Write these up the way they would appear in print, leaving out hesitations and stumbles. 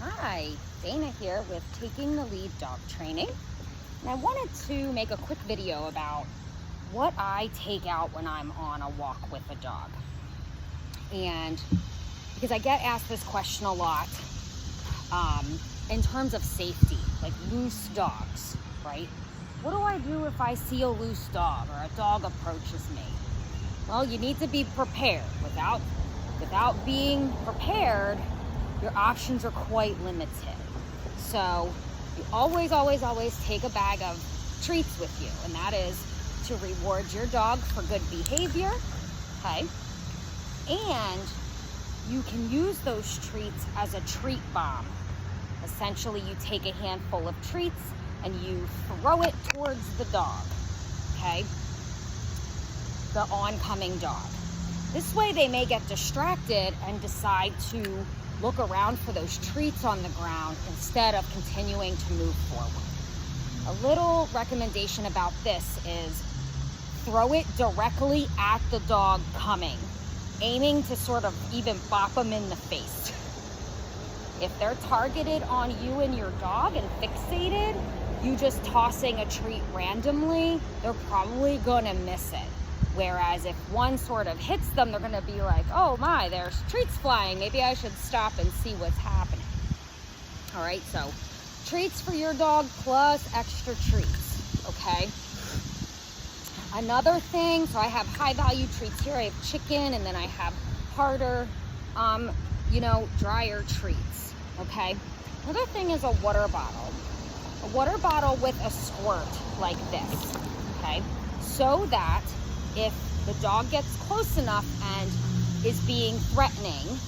Hi, Dana here with Taking the Lead Dog Training. And I wanted to make a quick video about what I take out when I'm on a walk with a dog. And because I get asked this question a lot in terms of safety, like loose dogs, right? What do I do if I see a loose dog or a dog approaches me? Well, you need to be prepared. Without being prepared, your options are quite limited. So you always take a bag of treats with you, and that is to reward your dog for good behavior, okay? And you can use those treats as a treat bomb. Essentially, you take a handful of treats and you throw it towards the dog, okay? The oncoming dog. This way they may get distracted and decide to look around for those treats on the ground instead of continuing to move forward. A little recommendation about this is throw it directly at the dog coming, aiming to sort of even bop them in the face. If they're targeted on you and your dog and fixated, you just tossing a treat randomly, they're probably gonna miss it. Whereas if one sort of hits them, they're gonna be like, oh my, there's treats flying. Maybe I should stop and see what's happening. All right, so treats for your dog plus extra treats, okay? Another thing, so I have high value treats here. I have chicken, and then I have harder, drier treats, okay? Another thing is a water bottle. A water bottle with a squirt like this, okay? So that if the dog gets close enough and is being threatening,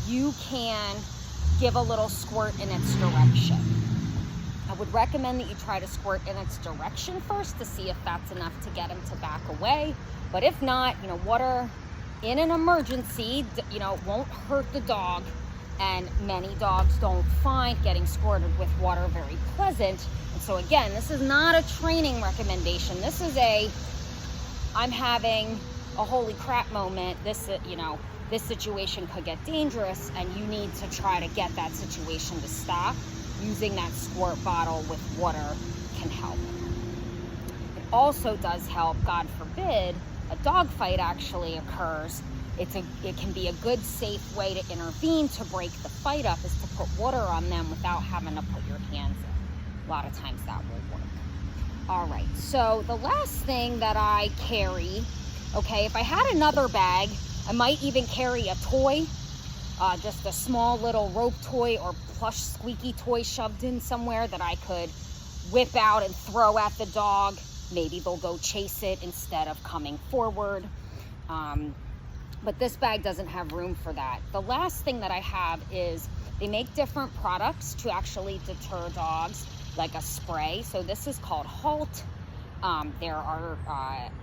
you can give a little squirt in its direction. I would recommend that you try to squirt in its direction first to see if that's enough to get him to back away. But if not, water in an emergency, won't hurt the dog. And many dogs don't find getting squirted with water very pleasant. And so again, this is not a training recommendation. This is I'm having a holy crap moment. This situation could get dangerous, and you need to try to get that situation to stop. Using that squirt bottle with water can help. It also does help, God forbid, a dog fight actually occurs. It can be a good, safe way to intervene to break the fight up is to put water on them without having to put your hands in. A lot of times that will work. All right, so the last thing that I carry, okay, if I had another bag, I might even carry a toy, just a small little rope toy or plush squeaky toy shoved in somewhere that I could whip out and throw at the dog. Maybe they'll go chase it instead of coming forward. But this bag doesn't have room for that. The last thing that I have is they make different products to actually deter dogs, like a spray. So this is called Halt. There are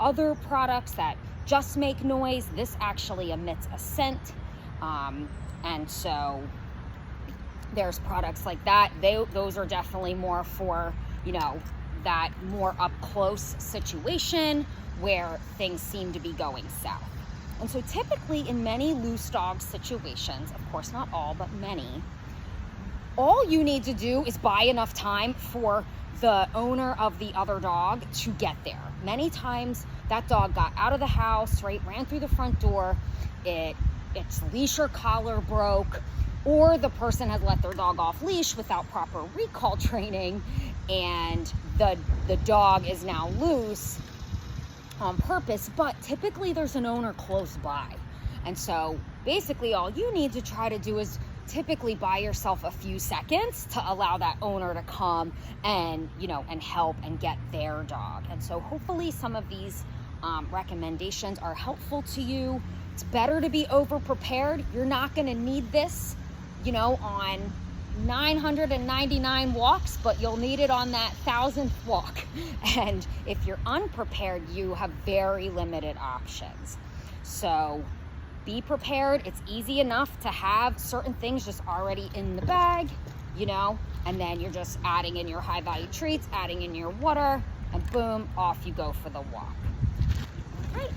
other products that just make noise. This actually emits a scent. And so there's products like that. Those are definitely more for, that more up close situation where things seem to be going south. And so typically in many loose dog situations, of course not all, but many, all you need to do is buy enough time for the owner of the other dog to get there. Many times that dog got out of the house, right, ran through the front door, its leash or collar broke, or the person has let their dog off leash without proper recall training, and the dog is now loose on purpose, but typically there's an owner close by. And so basically all you need to try to do is typically buy yourself a few seconds to allow that owner to come and help and get their dog. And so hopefully some of these recommendations are helpful to you. It's better to be over prepared. You're not going to need this on 999 walks, but you'll need it on that 1000th walk. And if you're unprepared, you have very limited options. So be prepared. It's easy enough to have certain things just already in the bag, and then you're just adding in your high value treats, adding in your water, and boom, off you go for the walk. All right.